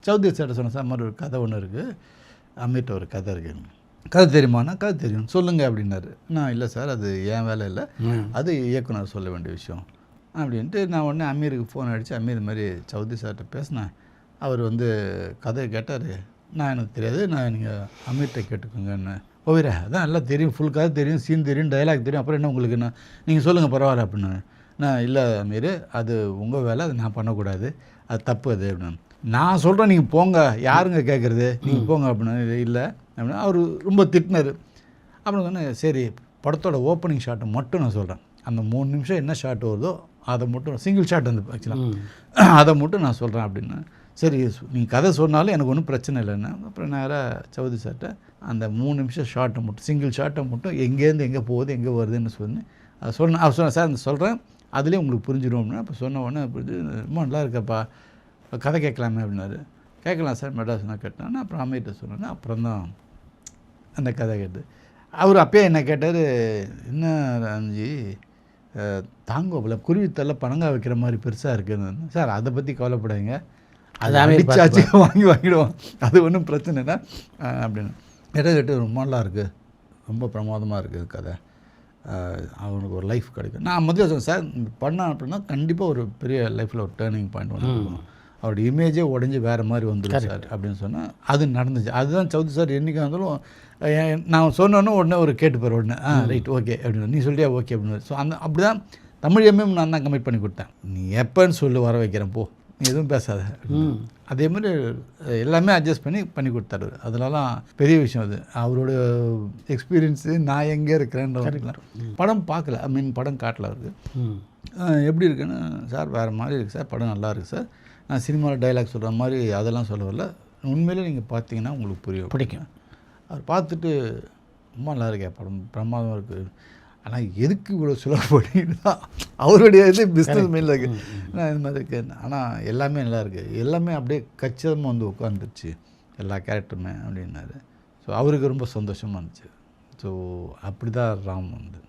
சௌத்ரி சார்ட்ட சொன்னேன், சார் மாதிரி ஒரு கதை ஒன்று இருக்குது, அமீர்கிட்ட ஒரு கதை இருக்குது, கதை தெரியுமாண்ணா? கதை தெரியும், சொல்லுங்கள் அப்படின்னாரு. நான் இல்லை சார், அது என் வேலை இல்லை, அது இயக்குனர் சொல்ல வேண்டிய விஷயம் அப்படின்ட்டு நான் உடனே அமீருக்கு ஃபோன் அடித்து, அமீர் இது மாதிரி சௌத்ரி சார்கிட்ட பேசினேன், அவர் கதையை கேட்டார், நான் எனக்கு தெரியாது, நான் நீங்கள் அமீர்கிட்ட கேட்டுக்கோங்கன்னு. ஓவிரா அதான் எல்லாம் தெரியும், ஃபுல் கதை தெரியும், சீன் தெரியும், டைலாக் தெரியும், அப்புறம் என்ன உங்களுக்கு என்ன, நீங்கள் சொல்லுங்கள் பரவாயில்ல அப்படின்னு. நான் இல்லை அமீர், அது உங்கள் வேலை, அது நான் பண்ணக்கூடாது, அது தப்பு அது அப்படின்னு. நான் சொல்கிறேன் நீங்கள் போங்க, யாருங்க கேட்குறது, நீங்கள் போங்க அப்படின்னு. இல்லை அப்படின்னா அவர் ரொம்ப திட்டினார். அப்புறம் சொன்னேன், சரி படத்தோட ஓப்பனிங் ஷாட்டை மட்டும் நான் சொல்கிறேன், அந்த 3 நிமிஷம் என்ன ஷாட் வருதோ அதை மட்டும், சிங்கிள் ஷாட் ஆக்சுவலாக அதை மட்டும் நான் சொல்கிறேன் அப்படின்னு. சரி நீங்கள் கதை சொன்னாலும் எனக்கு ஒன்றும் பிரச்சனை இல்லைன்னா. அப்புறம் நேராக சௌத்ரி சார்கிட்ட அந்த 3 நிமிஷம் ஷார்ட்டை மட்டும், சிங்கிள் ஷார்ட்டை மட்டும் எங்கேருந்து எங்கே போகுது எங்கே வருதுன்னு சொன்னேன். அதை அவர் சொன்னேன், சார் அந்த சொல்கிறேன் அதுலேயே உங்களுக்கு புரிஞ்சிடும் அப்படின்னா. அப்போ சொன்ன உடனே புரிஞ்சு, ரொம்ப நல்லா இருக்கப்பா, கதை கேட்கலாமே அப்படின்னாரு. கேட்கலாம் சார் மெட்ராஸ்னா கேட்டேன்னா. அப்புறம் அமீர்கிட்ட சொன்னேன்னா அப்புறம் தான் அந்த கதை கேட்டு அவர் அப்பயே என்ன கேட்டார், என்ன ராம்ஜி தாங்கோப்பில் குருவித்தல்ல பனங்காய் வைக்கிற மாதிரி பெருசாக இருக்குன்னு. சார் அதை பற்றி கவலைப்படாதீங்க, அது அடிச்சாச்சு வாங்கிடுவோம், அது ஒன்றும் பிரச்சனை இல்லை அப்படின்னு. கேட்டு ரொம்ப நல்லா இருக்குது, ரொம்ப பிரமாதமாக இருக்குது கதை, அவனுக்கு ஒரு லைஃப் கிடைக்கும். நான் முதல்ல சொன்னேன், சார் பண்ணான் அப்படின்னா கண்டிப்பாக ஒரு பெரிய லைஃப்பில் ஒரு டேர்னிங் பாயிண்ட் வந்து அவருடைய இமேஜே உடஞ்சி வேறு மாதிரி வந்துடும் சார் அப்படின்னு சொன்னால் அது நடந்துச்சு. அதுதான் சௌத்ரி சார் என்றைக்கு இருந்தாலும் நான் சொன்னோன்னே உடனே ஒரு கேட்டுப்பார் உடனே, ரைட் ஓகே அப்படின்னு, நீ சொல்லியா ஓகே அப்படின்னு. ஸோ அந்த அப்படி தான் தமிழ் எம்எம் நான் தான் கமிட் பண்ணி கொடுத்தேன், நீ எப்போன்னு சொல்லி வர வைக்கிறேன் போ, நீ எதுவும் பேசாத. அதே மாதிரி எல்லாமே அட்ஜஸ்ட் பண்ணி கொடுத்தாரு. அதனாலாம் பெரிய விஷயம் அது. அவரோட எக்ஸ்பீரியன்ஸு நான் எங்கே இருக்கிறேன்ற படம் பார்க்கல, படம் காட்டல அவருக்கு எப்படி இருக்குன்னு. சார் வேறு மாதிரி இருக்குது சார், படம் நல்லா இருக்குது சார், நான் சினிமாவில் டைலாக் சொல்கிற மாதிரி அதெல்லாம் சொல்ல வரல, உண்மையிலே நீங்கள் பார்த்தீங்கன்னா உங்களுக்கு பிடிக்கும். அவர் பார்த்துட்டு ரொம்ப நல்லா இருக்கே படம், பிரமாதமாக இருக்குது, ஆனால் எதுக்கு இவ்வளோ சுலபப்படினா அவருடைய பிஸ்னஸ் மெயினில் இருக்குது, நான் இது மாதிரி இருக்கேன். ஆனால் எல்லாமே நல்லா இருக்குது, எல்லாமே அப்படியே கச்சிதமாக உட்காந்துருச்சு எல்லா கேரக்டருமே அப்படின்னாரு. ஸோ அவருக்கு ரொம்ப சந்தோஷமாக இருந்துச்சு. ஸோ அப்படி தான் ராம்